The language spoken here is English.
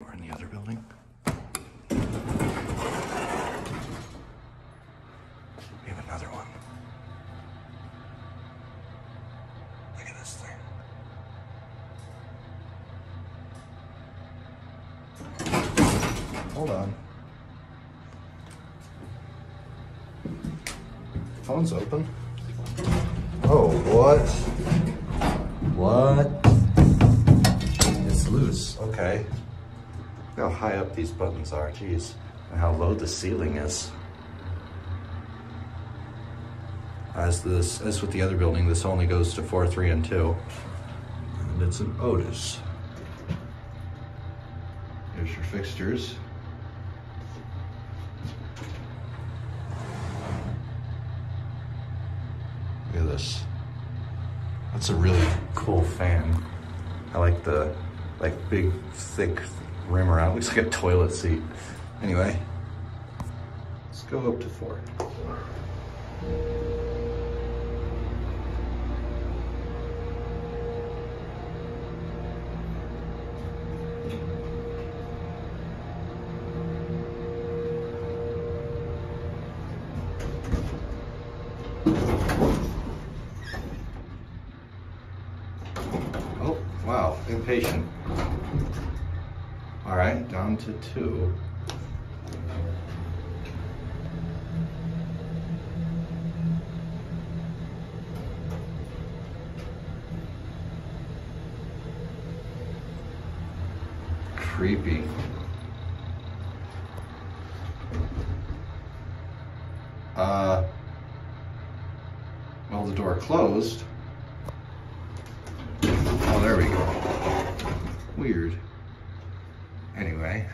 We're in the other building. We have another one. Look at this thing. Hold on. Phone's open. Oh, what? What? It's loose. Okay. Look how high up these buttons are, geez. And how low the ceiling is. As with the other building, this only goes to 4, 3, and 2. And it's an Otis. Here's your fixtures. Look at this. That's a really cool fan. I like the big, thick rim around. Looks like a toilet seat. Anyway, let's go up to 4. Oh, wow, impatient. All right, down to 2. Creepy. Well, the door closed. Oh, there we go. Weird. Anyway.